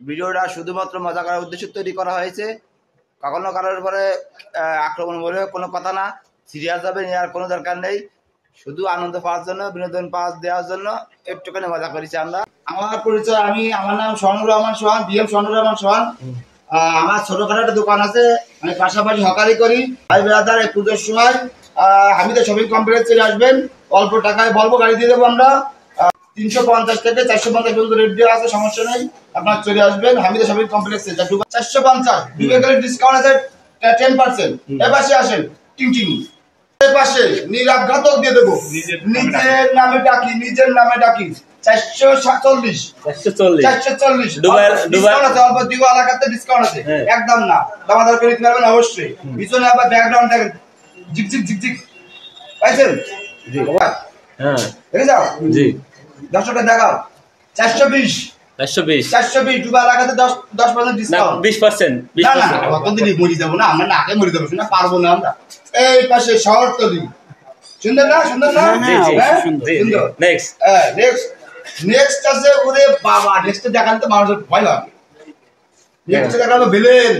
ভিডিওটা শুধুমাত্র মজা করার উদ্দেশ্যে তৈরি করা হয়েছে। কখনো কারোর উপরে আক্রমণ বলে কোনো কথা না, সিরিয়াস ভাবে নেওয়ার কোনো দরকার নেই। শুধু আনন্দ পাওয়ার জন্য, বিনোদন দেওয়ার জন্য একটুখানি মজা করেছি আমরা। আমার পরিচয়, আমার নাম স্বর্ণুর রহমান সোহান, বিএম স্বর্ণুর রহমান সোহান। আমার ছোটখাটো একটা দোকান আছে, আমি পাশাপাশি হকারি করি। ভাই ব্রাদার, এই পুজোর সময় হামিদা শপিং কমপ্লেক্স চলে আসবেন। অল্প টাকায় বলবো গাড়ি দিয়ে দেবো আমরা। 350 থেকে 450 পর্যন্ত রেট দেওয়া আছে, সমস্যা নেই। আপনার চলে আসবেন হামিদা শপিং কমপ্লেক্সে। 450 বিবেকের ডিসকাউন্ট আছে 10%। এপাশে আসেন, টিং টিং এপাশে নিরাঘাতক দিয়ে দেবো। নিজের নামে ডাকি 440 অল্প দিব এলাকাতে ডিসকাউন্ট আছে, একদম না দামাদার করে দিতে পারবেন অবশ্যই। পিছনে আবার ব্যাকগ্রাউন্ড দেখেন, ঝিকঝিক ঝিকঝিক পাইছেন? জি হ্যাঁ, দেখে যাও জি। 10 টাকা দেখাও। 420 ডুবা এলাকাতে 10% ডিসকাউন্ট, 20%। না না, কতদিন মরি যাবো না আমরা, নাকে মরি যাবো না, পারবো না আমরা। এই পাশে শহরতলি, সুন্দর না? সুন্দর না? সুন্দর। নেক্সট আছে, ওরে বাবা, নেক্সট দেখালে তো মানুষের ভয় লাগে। নেক্সট দেখাবো ভিলেন।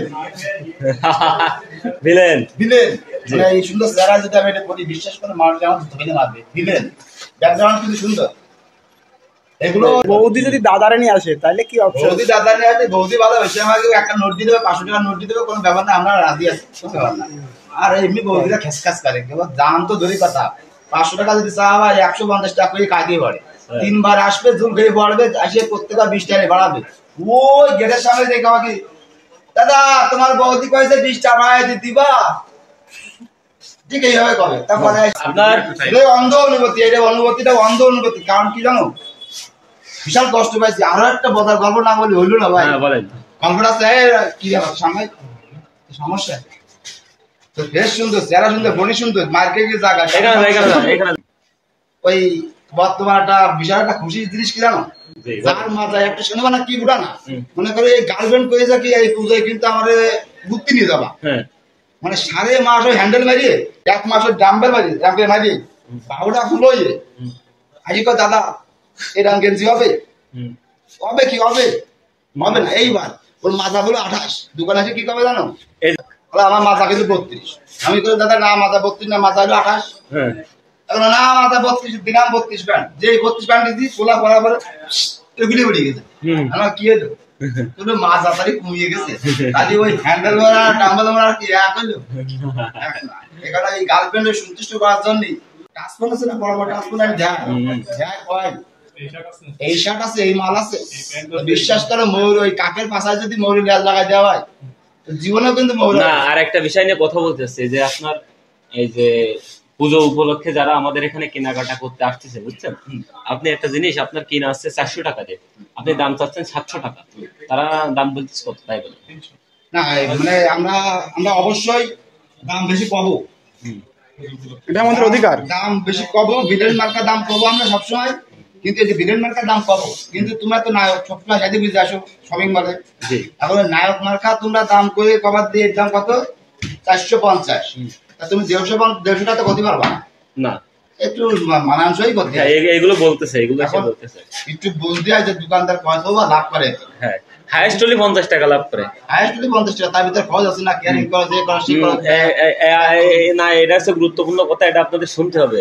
মানে এই সুন্দর চেহারা যদি আমি এটা বলি, বিশ্বাস করে মানুষ আমার ধরে মারবে। ভিলেন ব্যাকগ্রাউন্ড কিন্তু সুন্দর। এগুলো বৌদি যদি দাদারে নিয়ে আসে তাহলে কি অপশন? বৌদি দাদা নিয়ে আসে, বৌদি ভালোবাসে আমাকে, একটা নোট দিয়ে দেবে, 500 টাকা নোট দিয়ে দেবে, কোনো ব্যাপার না, আমরা রাজি আছি, কোনো ব্যাপার না। আর এমনি বৌদিরা খেসখাস করে, কেবল দাম তো ধরি কথা। 500 টাকা যদি চা হয় 150 টাকা করে কাটিয়ে বাড়ে। 3 বার আসবে, ঝুল খেয়ে পড়বে, আসে প্রত্যেকবার 20 টাকা বাড়াবে। ওই গেটের সামনে দেখে আমাকে, দাদা তোমার বৌদি কয়েছে 20 টাকা দিবা, ঠিক এইভাবে কবে। তারপরে আপনার অন্ধ অনুভূতি, এটা অনুভূতিটা অন্ধ অনুভূতি। কারণ কি জানো, বিশাল কষ্ট পাইছি। আরো একটা বদার গল্প না বলি হইলো না ভাই। গল্পটা আছে কি সামনে সমস্যা তো, বেশ সুন্দর, চেহারা সুন্দর, বডি সুন্দর, মার্কেট গিয়ে জায়গা ওই বর্তমান একটা বিশাল একটা খুশির জিনিস কি জানো, যার মাথায় একটা শুনে মানে কি বুড়া না, মনে করে এই গার্লফ্রেন্ড করে যা কি এই পূজায় কিন্তু আমাদের বুদ্ধি নিয়ে যাবা, মানে 1.5 মাস ওই হ্যান্ডেল মারিয়ে, 1 মাস ওই ডাম্বেল মারিয়ে বাবুটা ফুল হয়ে আজ কো দাদা এরকম গেঞ্জি হবে কি হবে না। এইবার ওর মাথা বলো 28, দোকানে এসে কি কবে জানো, আমার মাথা কিন্তু 32। আমি করে দাদা না মাথা 32 না, মাথা হলো 28। এখন না মাথা 32 দিলাম, 32 প্যান্ট, যে 32 প্যান্ট দিয়েছি খোলা পড়া পরে এগুলি উড়ে গেছে। আমার কি হলো, কোনো মাথা তারি কমিয়ে গেছে, খালি ওই হ্যান্ডেল মারা ডাম্বেল মারা কি এক হলো। এখানে এই গার্লফ্রেন্ডের সন্তুষ্ট করার জন্যই টাচফোন আছে না, বড় বড় টাচফোন, আমি যাই হয় এই শার্ট আছে, এই মাল আছে, বিশ্বাস করো ময়ূর ওই কাকের পাশায় যদি ময়ূর লেজ লাগাই দেওয়া হয় জীবনেও কিন্তু ময়ূর না। আর একটা বিষয় নিয়ে কথা বলতেছে যে আপনার এই যে পুজো উপলক্ষে যারা আমাদের এখানে কেনাকাটা করতে আসতেছে, বুঝছেন, আপনি একটা জিনিস আপনার কিনা আসছে 400 টাকা দিয়ে, আপনি দাম চাচ্ছেন 700 টাকা, তারা দাম বলতেছে কত, তাই বলে না। মানে আমরা অবশ্যই দাম বেশি পাবো, এটা আমাদের অধিকার। দাম বেশি পাবো, ভিলেন মার্কার দাম পাবো আমরা সবসময়, কিন্তু এই যে ভিলেন মার্কার দাম পাবো, কিন্তু তোমরা তো নায়ক সবসময় সাইডে বুঝে আসো শপিং মলে, এখন নায়ক মার্কা তোমরা দাম করে কবার দিয়ে, দাম কত 450, তুমি 150 টাকা করতে পারবা না, একটু মানানসই করতে। এগুলো বলতেছে, একটু বলতে হয় যে দোকানদার কত বা লাভ করে। হ্যাঁ, হাইয়েস্ট হলে 50 টাকা লাভ করে, হাইয়েস্ট হলে 50 টাকা, তার ভিতরে খরচ আছে না, কেয়ারিং করা, যে করা, সেই করা। না, এটা হচ্ছে গুরুত্বপূর্ণ কথা, এটা আপনাদের শুনতে হবে।